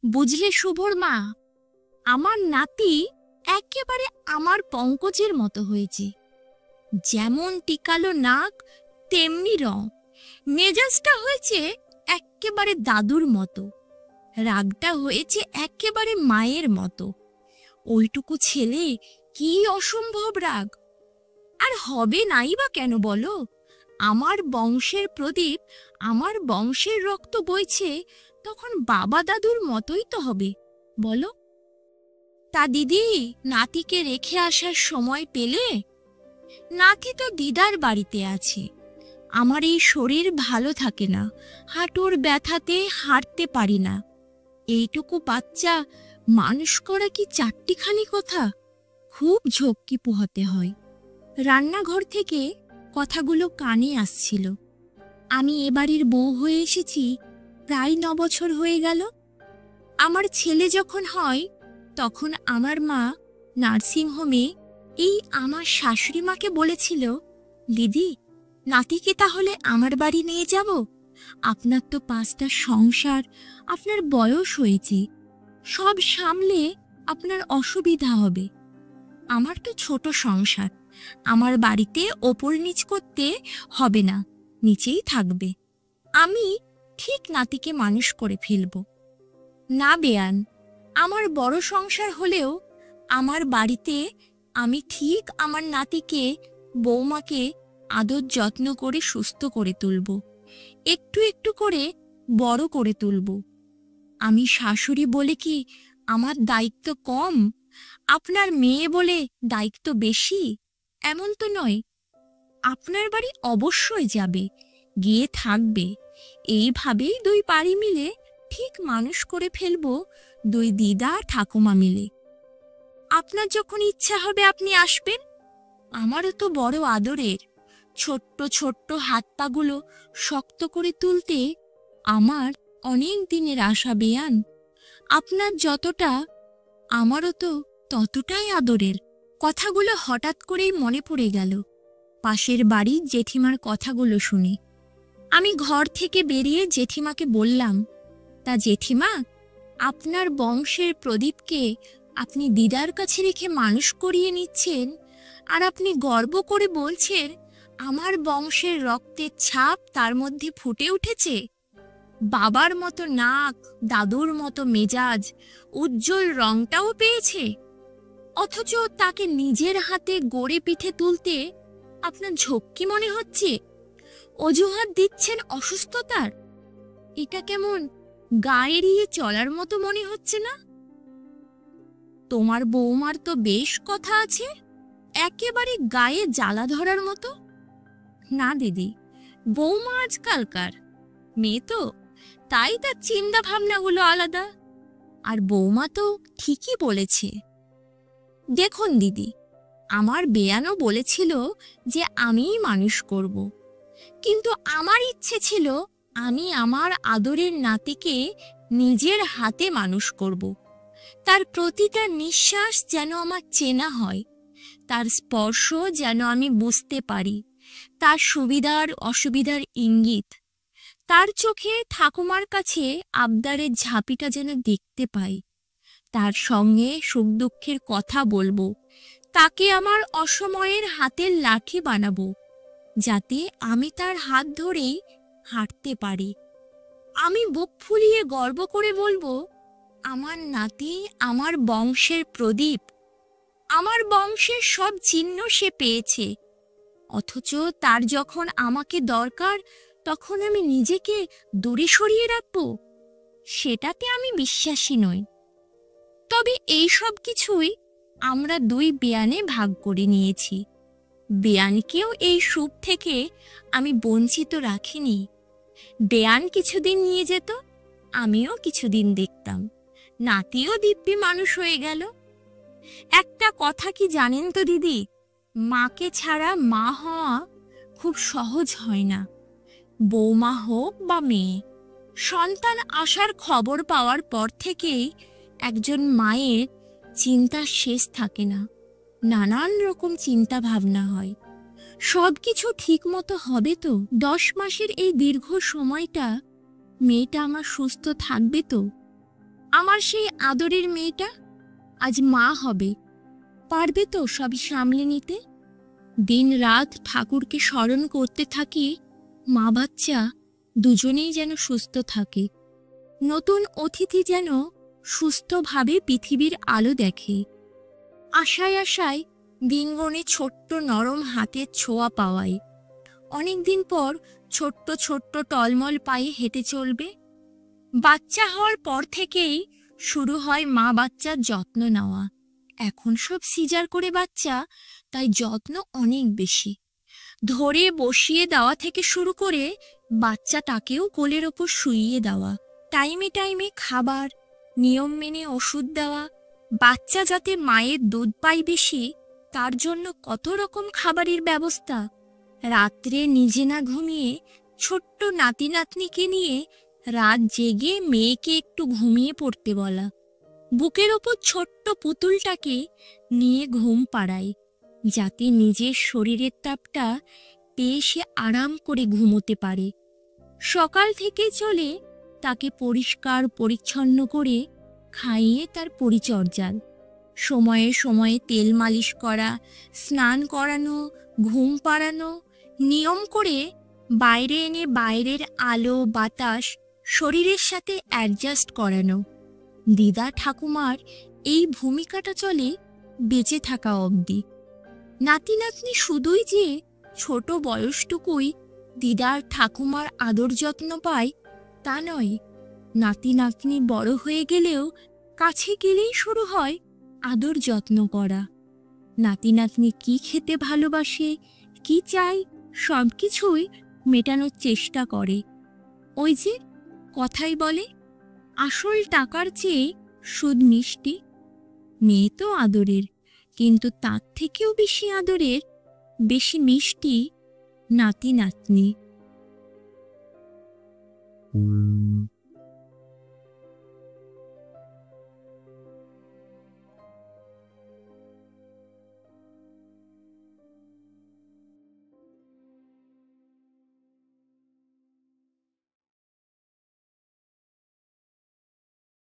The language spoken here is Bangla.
বুঝলে শুভর মা, আমার নাতি একেবারে আমার পঙ্কজের মতো হয়েছে। যেমন টিকালো নাক তেমনি রং, মেজাজটা হয়েছে একেবারে দাদুর মতো, রাগটা হয়েছে একেবারে মায়ের মতো। ওইটুকু ছেলে কি অসম্ভব রাগ! আর হবে নাই বা কেন বলো? আমার বংশের প্রদীপ, আমার বংশের রক্ত বইছে, তখন বাবা দাদুর মতোই তো হবে বলো। তা দিদি, নাতিকে রেখে আসার সময় পেলে? নাতি তো দিদার বাড়িতে আছে। আমার এই শরীর ভালো থাকে না, হাঁটুর ব্যথাতে হাঁটতে পারি না। এইটুকু বাচ্চা মানুষ করা কি চারটিখানি কথা? খুব ঝক্কি পোহাতে হয়। রান্নাঘর থেকে কথাগুলো কানে আসছিল। আমি এ বাড়ির বউ হয়ে এসেছি প্রায় 9 বছর হয়ে গেল। আমার ছেলে যখন হয় তখন আমার মা নার্সিংহোমে এই আমার শাশুড়ি মাকে বলেছিল, দিদি, নাতিকে তাহলে আমার বাড়ি নিয়ে যাব। আপনার তো 5টা সংসার, আপনার বয়স হয়েছে, সব সামলে আপনার অসুবিধা হবে। আমার তো ছোট সংসার, আমার বাড়িতে ওপর নিচ করতে হবে না, নিচেই থাকবে। আমি ঠিক নাতিকে মানুষ করে ফেলব। না বেয়ান, আমার বড় সংসার হলেও আমার বাড়িতে আমি ঠিক আমার নাতিকে, বৌমাকে আদর যত্ন করে সুস্থ করে তুলব, একটু একটু করে বড় করে তুলব। আমি শাশুড়ি বলে কি আমার দায়িত্ব কম? আপনার মেয়ে বলে দায়িত্ব বেশি? এমন তো নয়। আপনার বাড়ি অবশ্যই যাবে, গিয়ে থাকবে। এইভাবেই 2 বাড়ি মিলে ঠিক মানুষ করে ফেলবো, 2 দিদা ঠাকুমা মিলে। আপনার যখন ইচ্ছা হবে আপনি আসবেন। আমারও তো বড় আদরের। ছোট্ট ছোট্ট হাত পাগুলো শক্ত করে তুলতে আমার অনেক দিনের আশা বেয়ান। আপনার যতটা, আমারও তো ততটাই আদরের। কথাগুলো হঠাৎ করেই মনে পড়ে গেল পাশের বাড়ির জেঠিমার কথাগুলো শুনে। আমি ঘর থেকে বেরিয়ে জেঠিমাকে বললাম, তা জেঠিমা, আপনার বংশের প্রদীপকে আপনি দিদার কাছে রেখে মানুষ করিয়ে নিচ্ছেন, আর আপনি গর্ব করে বলছেন আমার বংশের রক্তের ছাপ তার মধ্যে ফুটে উঠেছে। বাবার মতো নাক, দাদুর মতো মেজাজ, উজ্জ্বল রংটাও পেয়েছে। অথচ তাকে নিজের হাতে গড়ে পিঠে তুলতে আপনার ঝক্কি মনে হচ্ছে, অজুহাত দিচ্ছেন অসুস্থতার। এটা কেমন গা এড়িয়ে চলার মতো মনে হচ্ছে না? তোমার বৌমার তো বেশ কথা আছে, একেবারে গায়ে জ্বালা ধরার মতো। না দিদি, বৌমা আজকালকার মেয়ে তো, তাই তার চিন্তা ভাবনাগুলো আলাদা। আর বৌমা তো ঠিকই বলেছে। দেখুন দিদি, আমার বেয়ানও বলেছিল যে আমিই মানুষ করব, কিন্তু আমার ইচ্ছে ছিল আমি আমার আদরের নাতিকে নিজের হাতে মানুষ করব। তার প্রতিটা নিঃশ্বাস যেন আমার চেনা হয়, তার স্পর্শ যেন আমি বুঝতে পারি, তার সুবিধার অসুবিধার ইঙ্গিত, তার চোখে ঠাকুমার কাছে আবদারের ঝাঁপিটা যেন দেখতে পাই, তার সঙ্গে সুখ দুঃখের কথা বলবো, তাকে আমার অসময়ের হাতের লাঠি বানাবো, যাতে আমি তার হাত ধরেই হাঁটতে পারি। আমি বুক ফুলিয়ে গর্ব করে বলবো, আমার নাতি আমার বংশের প্রদীপ, আমার বংশের সব চিহ্ন সে পেয়েছে। অথচ তার যখন আমাকে দরকার তখন আমি নিজেকে দূরে সরিয়ে রাখবো, সেটাতে আমি বিশ্বাসী নই। তবে এই সব কিছুই আমরা 2 বেয়ানে ভাগ করে নিয়েছি। বেয়ানকেও এই সুখ থেকে আমি বঞ্চিত রাখিনি। বেয়ান কিছুদিন নিয়ে যেত, আমিও কিছুদিন দেখতাম, নাতিও দিব্যি মানুষ হয়ে গেল। একটা কথা কি জানেন তো দিদি, মাকে ছাড়া মা হওয়া খুব সহজ হয় না। বৌমা হোক বা মেয়ে, সন্তান আসার খবর পাওয়ার পর থেকেই একজন মায়ের চিন্তার শেষ থাকে না। নানান রকম চিন্তা ভাবনা হয়, সব কিছু ঠিক মতো হবে তো? 10 মাসের এই দীর্ঘ সময়টা মেয়েটা আমার সুস্থ থাকবে তো? আমার সেই আদরের মেয়েটা আজ মা হবে, পারবে তো সবই সামলে নিতে? দিন রাত ঠাকুরকে স্মরণ করতে থাকি, মা বাচ্চা দুজনেই যেন সুস্থ থাকে। নতুন অতিথি যেন সুস্থভাবে পৃথিবীর আলো দেখে। আশায় আশায় দিন গণে ছোট্ট নরম হাতের ছোঁয়া পাওয়াই। অনেকদিন পর ছোট্ট ছোট্ট টলমল পায়ে হেঁটে চলবে। বাচ্চা হওয়ার পর থেকেই শুরু হয় মা বাচ্চার যত্ন নেওয়া। এখন সব সিজার করে বাচ্চা, তাই যত্ন অনেক বেশি। ধরে বসিয়ে দেওয়া থেকে শুরু করে বাচ্চাটাকেও কোলের ওপর শুইয়ে দেওয়া, টাইমে টাইমে খাবার, নিয়ম মেনে ওষুধ দেওয়া। বাচ্চা যাতে মায়ের দুধ পায় বেশি, তার জন্য কত রকম খাবারের ব্যবস্থা। রাত্রে নিজে না ঘুমিয়ে ছোট্ট নাতি নাতনিকে নিয়ে রাত জেগে মেয়েকে একটু ঘুমিয়ে পড়তে বলা। বুকের ওপর ছোট্ট পুতুলটাকে নিয়ে ঘুম পাড়াই, যাতে নিজের শরীরের তাপটা পেয়ে সে আরাম করে ঘুমোতে পারে। সকাল থেকে চলে তাকে পরিষ্কার পরিচ্ছন্ন করে খাইয়ে তার পরিচর্যা, সময়ে সময়ে তেল মালিশ করা, স্নান করানো, ঘুম পাড়ানো, নিয়ম করে বাইরে এনে বাইরের আলো বাতাস শরীরের সাথে অ্যাডজাস্ট করানো। দিদা ঠাকুমার এই ভূমিকাটা চলে বেঁচে থাকা অবধি। নাতি নাতনি শুধুই যে ছোট বয়সটুকুই দিদার ঠাকুমার আদর যত্ন পায় তা নয়, নাতি নাতনি বড় হয়ে গেলেও কাছে গেলেই শুরু হয় আদর যত্ন করা। নাতি নাতনি কি খেতে ভালোবাসে, কি চাই, সব কিছুই মেটানোর চেষ্টা করে। ওই যে কথাই বলে, আসল টাকার চেয়ে সুদ মিষ্টি। মেয়ে তো আদরের, কিন্তু তার থেকেও বেশি আদরের, বেশি মিষ্টি নাতি নাতনি।